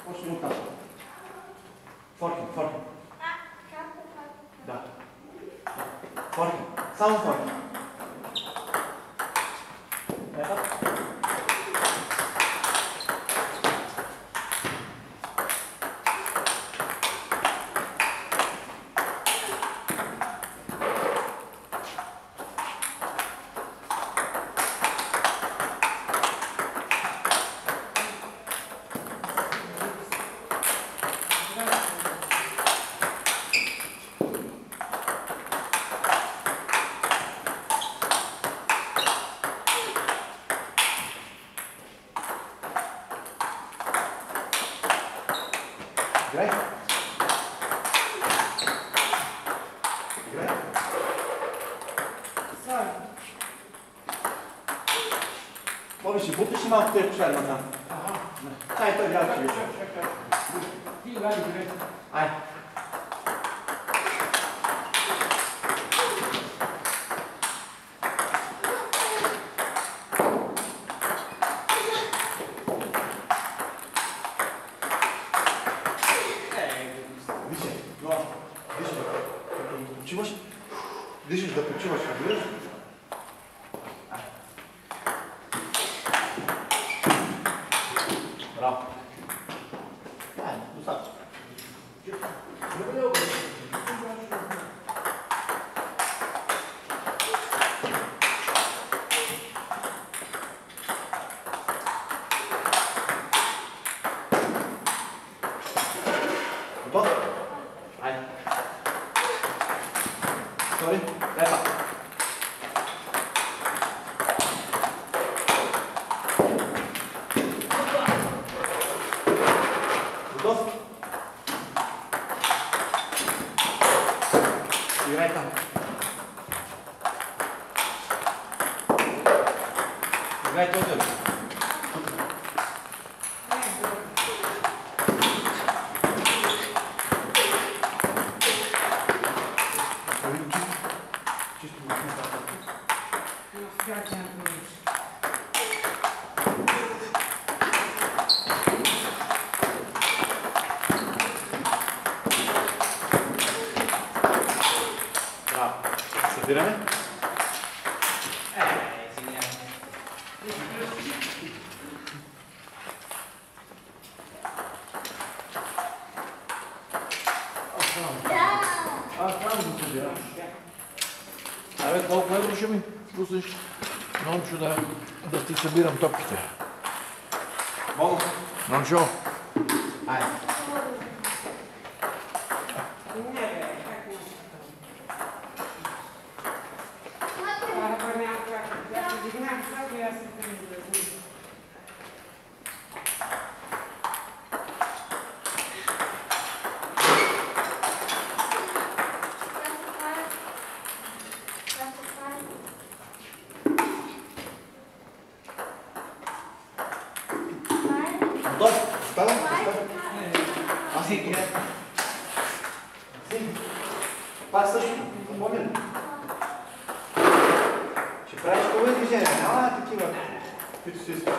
Почни от там. Форки, форки. Да. Форки. Само форки. Ето. Играй. Играй. Боби, ще буташ ли малко тези кошари там? Ай, той играе, че вече. Ти играй, играй. Ай. Дишаш да почиваш, разбираш? Браво. Достатъчно. Готов? Айде. Sorry, лепа. Готов? Играй там. Играй този. Браво. Събираме. Аз трябва да събирам. Абе, толкова едро ще ми пуснеш, Номчо, да ти събирам топките. Мога. Номчо. Айде. Готов? Става? Аз си играй. Пак също. Помня. Ще правиш хубави движения. Няма такива, които си искаш.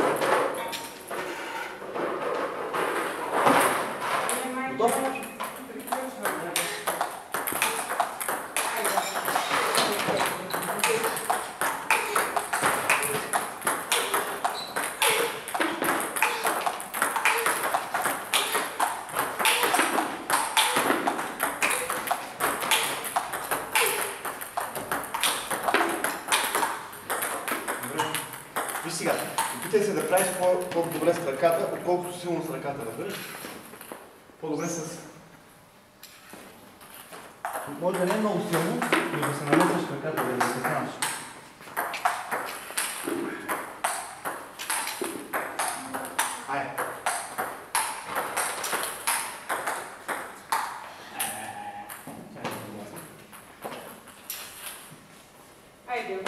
Готов? Виж сега, опитай се да правиш по-добре с ръката, отколкото силно с ръката, разбираш? По-добре с... Може да не е много силно, но да се намесваш в ръката, да се храниш. Айде. Айде.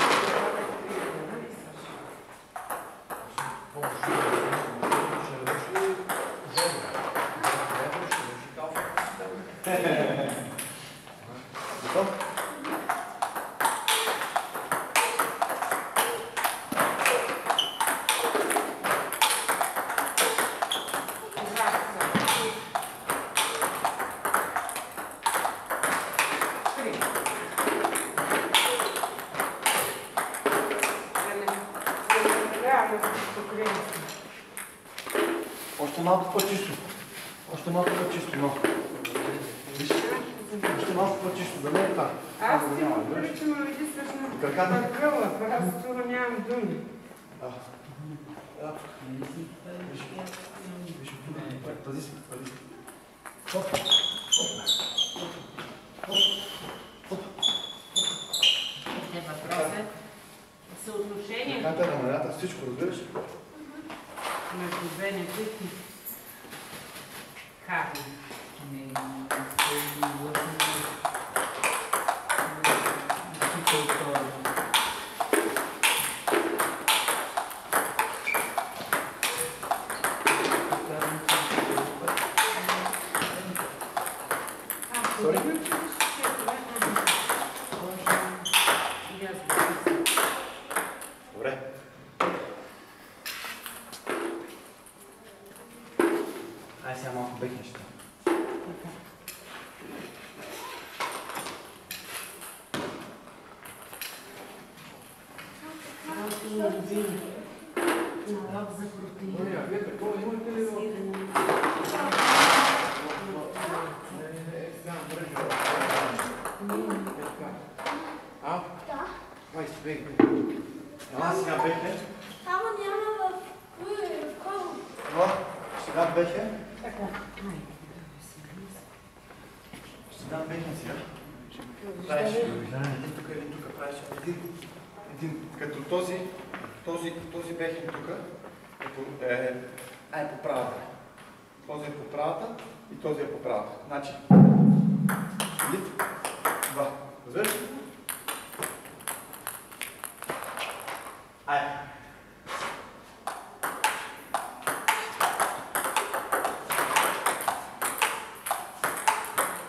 Готов? Още малко по-чисто. Още малко по-чисто, но. Виж, още малко по-чисто, да не е това. Аз ти го приличам, а види всъщност Краката? тъкъла, аз това нямам думи. Пази се, пази се. Въпросът е съотношение Краката на манята, всичко, разбираш? между две небитни. Как? Добре. Ай сега малко бекнеш. Налог за протеин. Май си бек. Ела сега бехне. Ама няма в коло. Ела, сега бехне. Така. Сега бехне сега. Правиш един тук правиш един, като този бехен тук е по правата. Този е по правата и този е по правата. Значи, лит, два. Разбираш? Айде.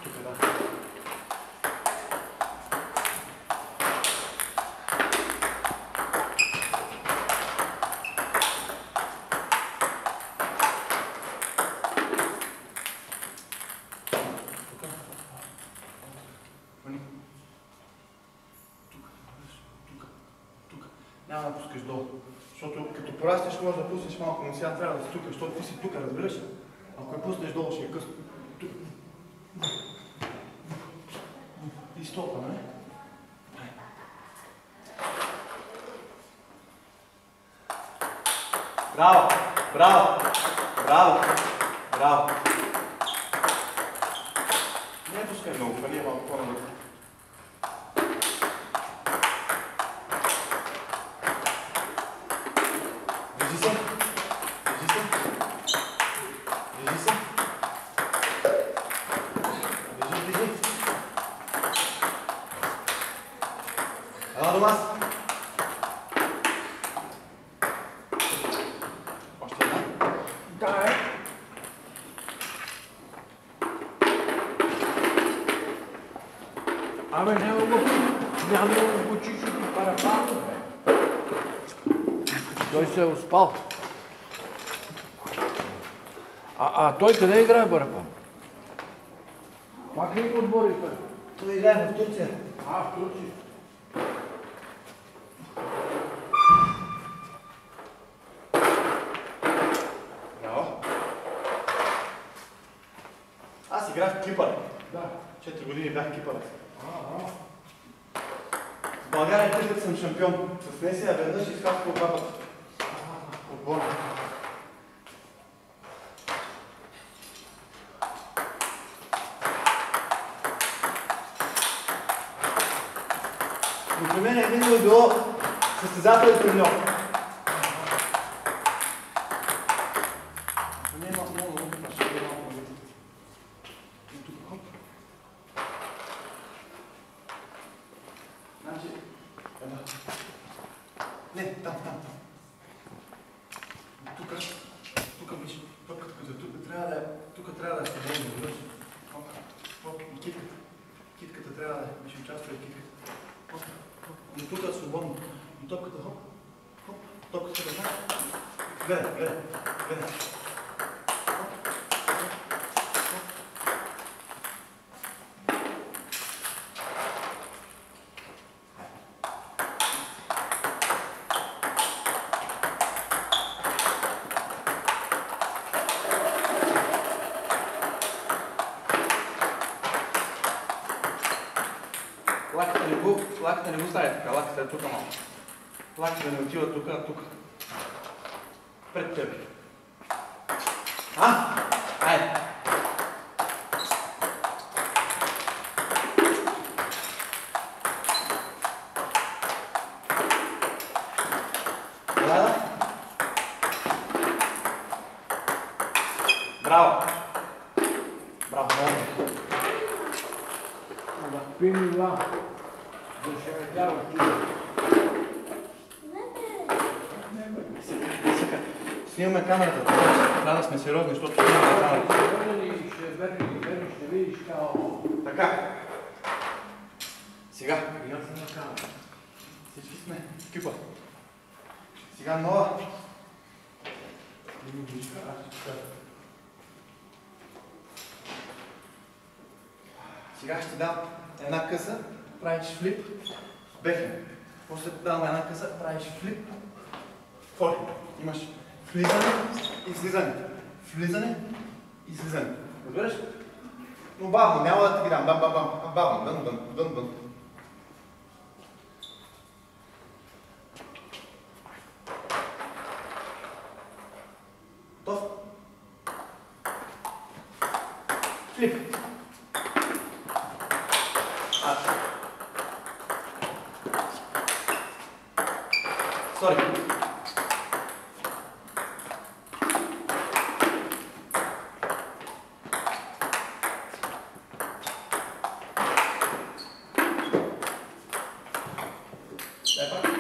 Тук да. Няма да пускаш долу. Защото като пораснеш, можеш да пуснеш малко, но сега трябва да си тук, защото ти си тук, разбираш? Ако я пуснеш долу, ще е късно. Тук. И стопа, не? Браво! Браво! Браво! Браво! Не пускай много, фали е малко по-навътре. Вижи се. Вижи се. Вижи се. Вижи, вижи. Ела до нас. Още една. Да, е. Абе, няма го чичото парапано, бе. Той се е успал. А той къде играе барапан? Пак ли го отбори той? Той играе в Турция. В Турция. Браво. Аз играх в Кипър. Да. 4 години бях в Кипър. В България 3 пъти съм шампион. С Несия веднъж изхапвам 2 пъти. Отборно. Но при мен един е било състезател и треньор. Не е малко много, ще е малко много. И тук хоп. Значи, една. Не, там. Тук виж, топката, като тук трябва да е свободно, виж. Хоп, и китката. Китката трябва да ще участва и китката. Но тук е свободно. И топката хоп, топката да. Гледай. лаката не го стави така, лаката е тук малко. Лаката не отива тук, а тук. Пред тебе. Айде! Браво! Браво! Пини два. Да ще ме дава ти. Снимаме камерата, трябва да сме сериозни, защото снимаме камерата. Ще верни, ще видиш као. Така. Сега. Я съм на камера. Всички сме екипа. Сега нова. Сега ще дам една къса, правиш флип, бехен. После давам една къса, правиш флип, форхенд. Имаш влизане и слизане. Влизане и слизане. Разбираш? Но бавно, няма да ти ги дам. Бам, бам, бам. Бавно, дън, дън, дън, дън. Готов? Флип. Сори. Дай пак.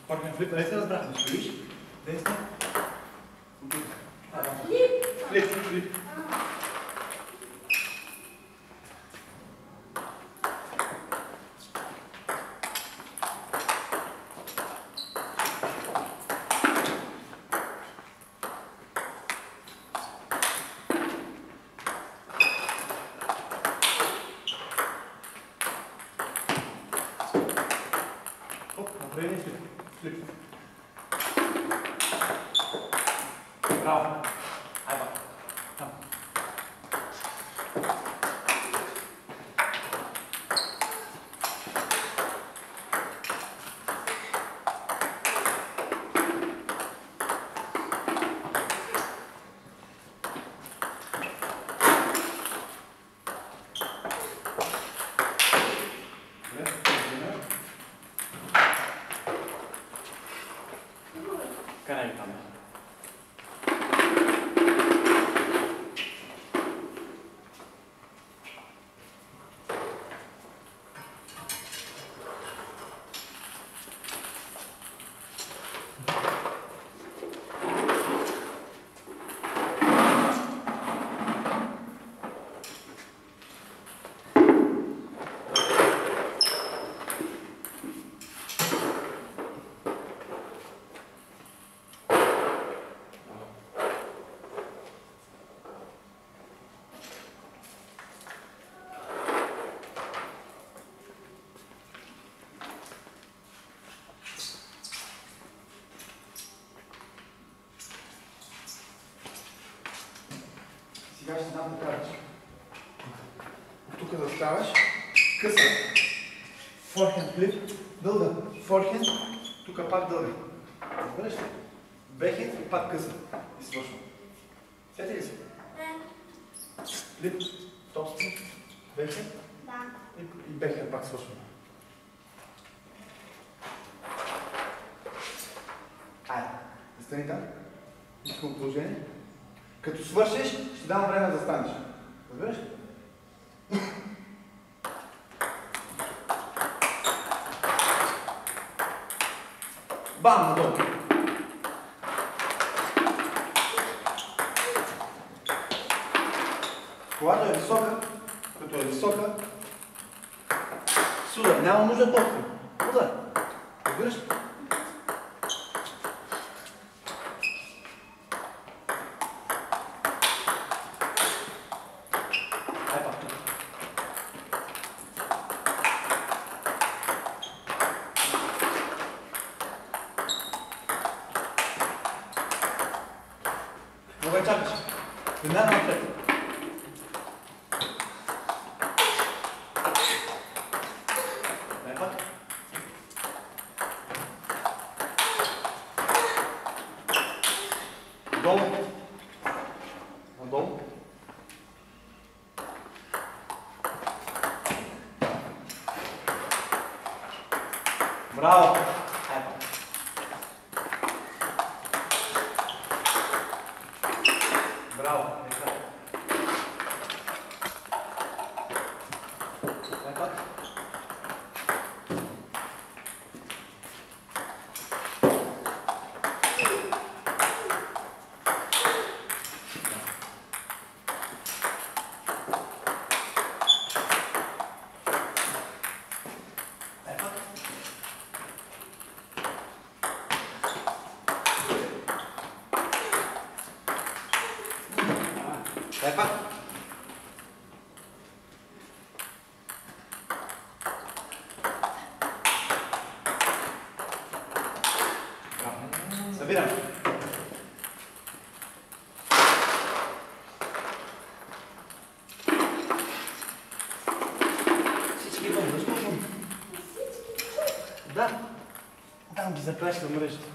Форхен флип, нали се разбрахме? Ще виж? Десна. Флип, флип. Направи флип. Флип. Браво. Айде. Там. Къде е камера? Сега ще дам да караш. Тук да ставаш, къса. Форхенд флип, дълга. Форхенд, тук пак дълга. Разбираш ли? Бехенд и пак къса. И свършвам. Сети ли си? Флип, топспин, бехенд и бехенд пак свършвам. Айде, застани там. Искам положение. Като свършиш, ще дам време да станеш. Разбираш? Бам, надолу. Когато е висока, судар, няма нужда толкова. Удар. Разбираш? Mogę czekać. Веднага напред. Дай пак. Долу. Надолу. Браво! Дай пак. Браво! Дай пак. Дай пак. Събирам. Всички идвам, защо съм? Да. Дам ги заплаща мрежата.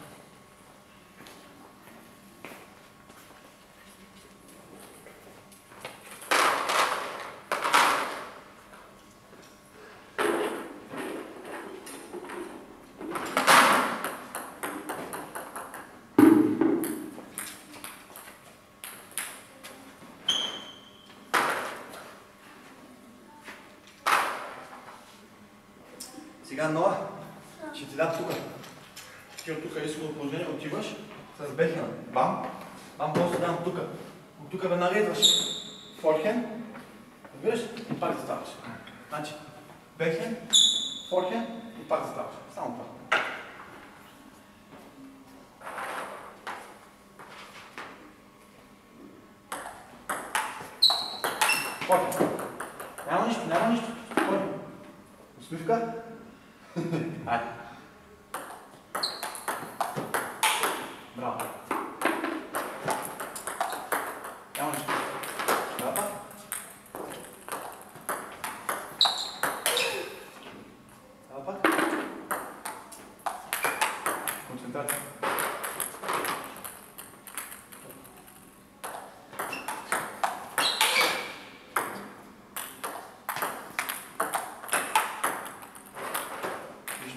Сега нова, ще ти дам тука. Ти от тука изходно положение, отиваш с бехена. Бам. Бам, после дам тука. От тука веднага идваш. Форхен. Разбираш? И пак заставаш. Значи, бехен, форхен и пак заставаш. Само това. Форхен. Няма нищо, няма нищо. Спокойно. Усмивка. Айде. Браво. Няма нищо. Браво пак. Браво пак. Концентрация.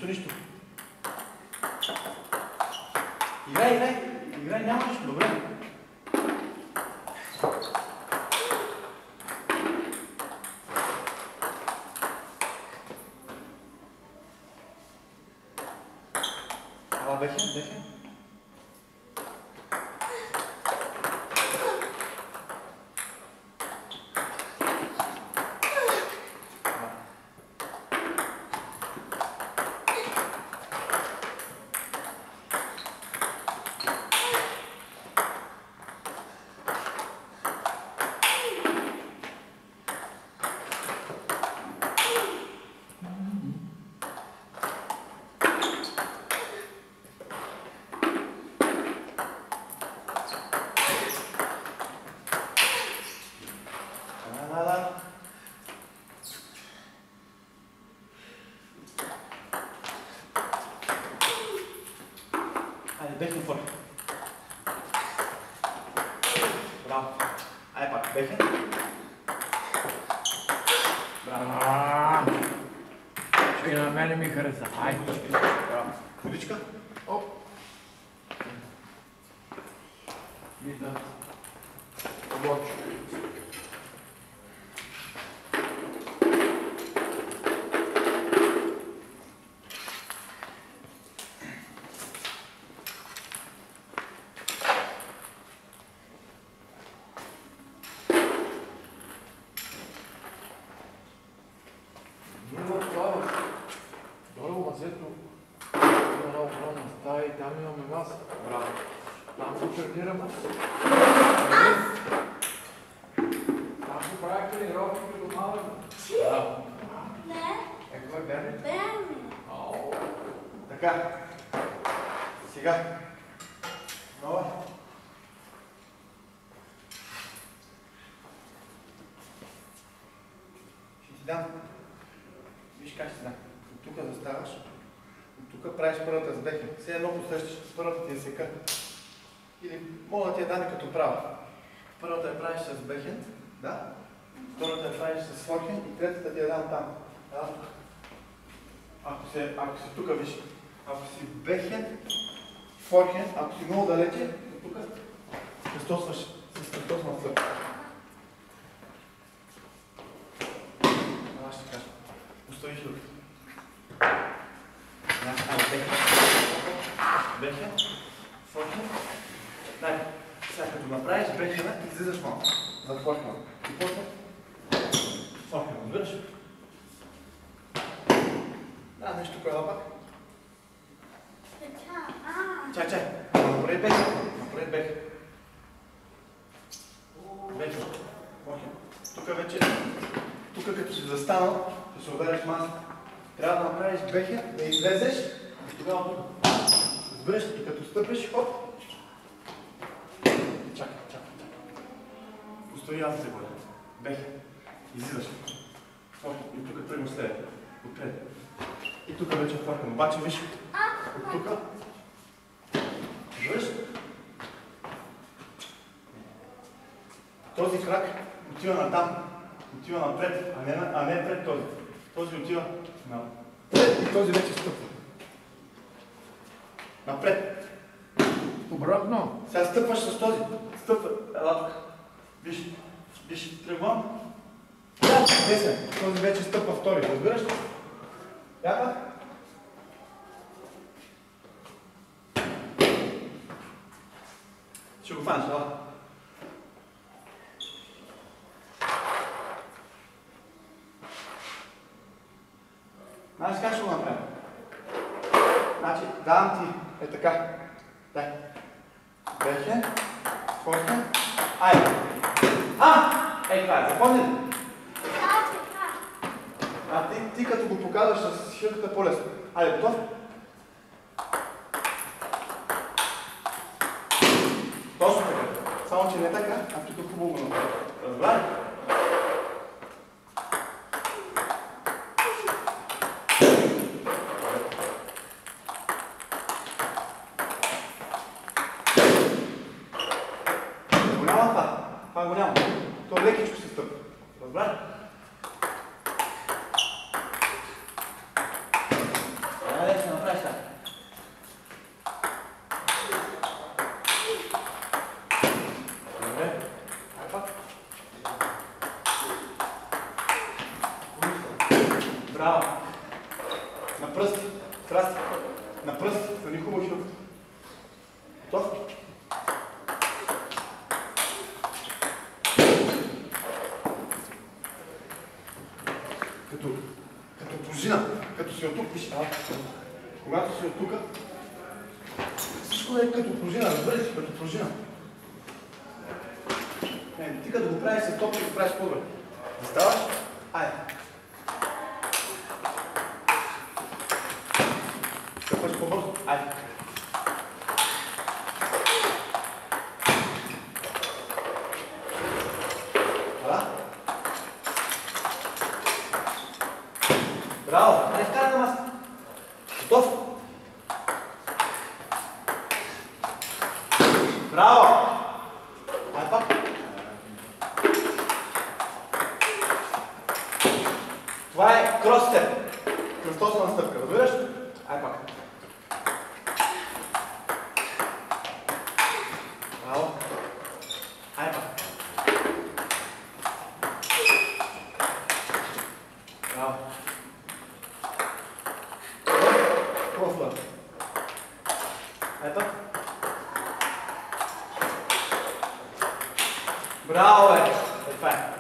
Нищо. Играй, няма нищо, добре. Ала, бехен. Айде, бехен форк. Браво. Айде пак, бехен. Браво. И на мене ми хареса. Айде. Браво. Ходичка. Оп. Видно. Облачно. Има много огромна стая и там имаме маса. Браво. Там го тренираме. Там го правя тренировки като малък. Браво. Не, Кой е Берни? Берни. Така. Сега. Нова. дам. Виж как си дам. От тук заставаш. От тук правиш първата с бехен. Все едно посрещаш първата ти е сека. Или мога да ти я дам като права. Първата я правиш с бехен, да. Втората я правиш с форхен и третата ти я дам там. Да. Ако си тук, виж, ако си бехен, форхен, ако си много далече, тук кръстосваш с кръстосна слъп. Аз ще кажа. Оставиш руки. Бехен, форхен. Дай, сега като направиш бехена, излизаш малко. За форхена. И после форхена, разбираш? Да, нещо коела пак. Чай. Напред бех. Бех. Тук вече, като си застанал, ще се удариш маска. Трябва да направиш бехен, да излезеш и тогава тук. Разбираш, и като стъпиш, хоп. Чакай. Остави аз да се бъде. Бехен. Излизаш. И тук тръгваш след. Отпред. И тук вече фъркам. Обаче виж, от тук. Виж? Този крак отива натам. Отива напред, а не пред този. Този отива напред и този вече стъпва. Напред. Обратно. Сега стъпваш с този. Стъпва. Ела тук. Виж, тръгвам. Десен. Този вече стъпва втори. Разбираш ли? Яка? Ще го фанеш, ела. Знаеш как ще го направим? Значи, давам ти е така. Дай. Бехен, форхен, айде. Това е, запомни ли? Ти като го показваш с ширката по-лесно. Айде, готов? Точно така. Само, че не е така, а тук хубаво го направи. Разбра ли? Го няма това. Това го няма. То лекичко се стъпва. Разбра ли? Ще направиш така. Добре. Пак. Браво. На пръст. Страсти. На пръст. Нали хубаво шут. Готов? Като пружина. Като си от тук, виж, когато си от тук, всичко е като пружина, разбираш, като пружина. Ти като го правиш с топче, го правиш по-добре. Заставаш? Айде. Стъпваш по-бързо? Айде. Браво! Айде вкарай на маска. Готов? Браво! Айде пак. Това е крос-степ. Кръстосна стъпка, разбираш? Айде пак. Браво. Айде пак. Браво. Хубав. Айде пак. Браво, бе! Това е.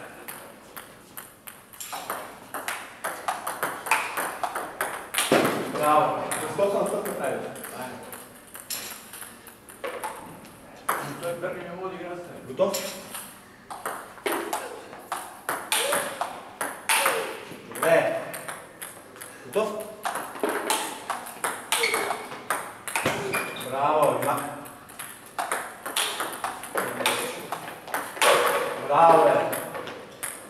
Браво! Кръстосна стъпка прави. Той Берни не може да игра с теб. Готов? Добре. Готов? Браво, Иван. Браво, бе.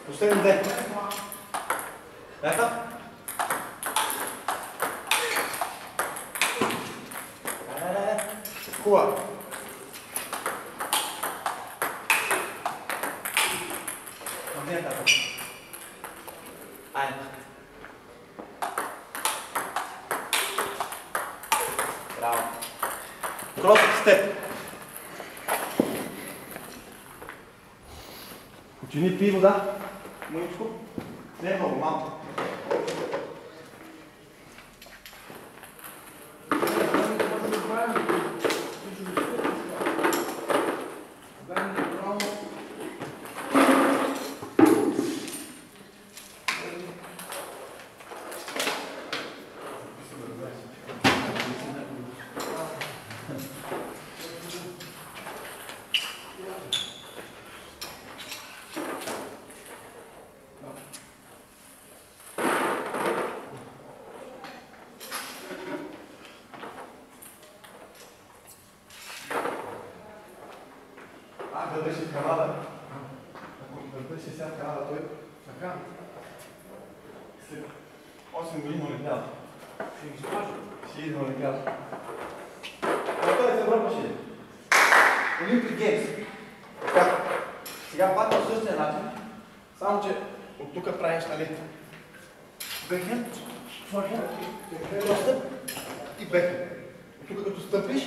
Последни две. Ека? Хубаво. Не е така. Айде. Браво. Крос степ. Учени пи вода. Мъничко. Не е много, малко. Да беше в Канада. Да беше сега в Канада, той така. След 8 години олимпиада. Ще ги сложи. Ще иде на олимпиада. Той се върваше. Олимпик Геймс. Така. Сега пак по същия начин. Само, че от тук правиш, нали? Бекхенд, форхенд, простъп и бекхенд. От тук като стъпиш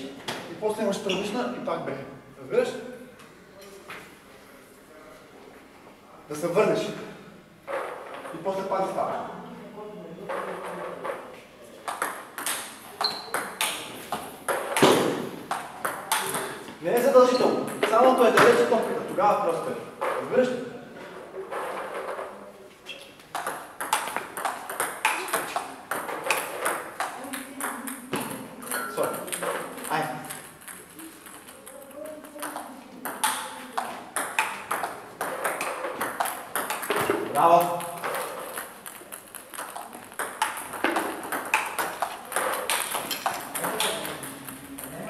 и после имаш предишна и пак бекхенд. Разбираш? Да се върнеш. И после пак да ставаш. Не е задължително. Самото е далече топката. Тогава просто е. Разбираш ли? Сори. Айде. Браво!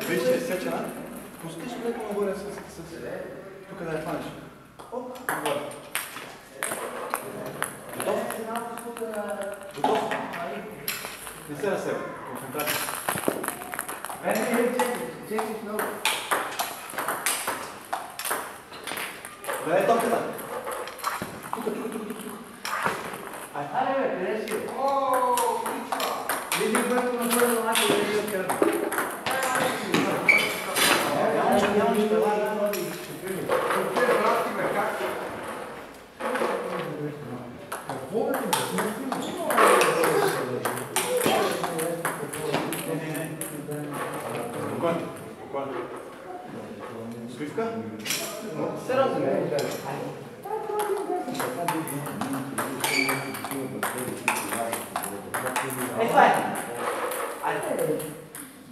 Виж, че е сечена. Пустиш леко нагоре с... Тук да я хванеш. Оп, нагоре. Готов? Готов? Не се разсева. Концентрация. Чекай много. Да е топката. Аре бе, къде си? Ооо, пичва! Види бърко на първо малко да ви откърна. Няма нищо, ела. Какво бе? Спокойно, спокойно. Свивка? Сериозно. Ей, това е! Айде!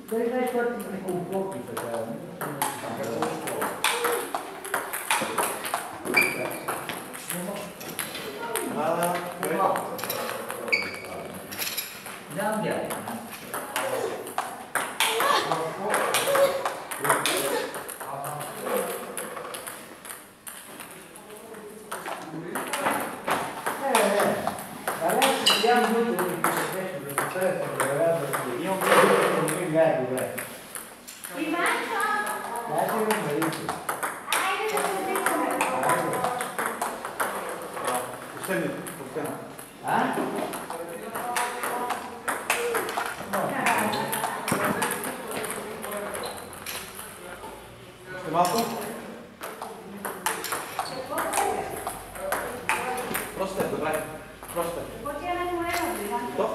Дали знаеш това ти не комплотни така? Нямам бяга. Малко? Просто е, добре. Просто е. Готов?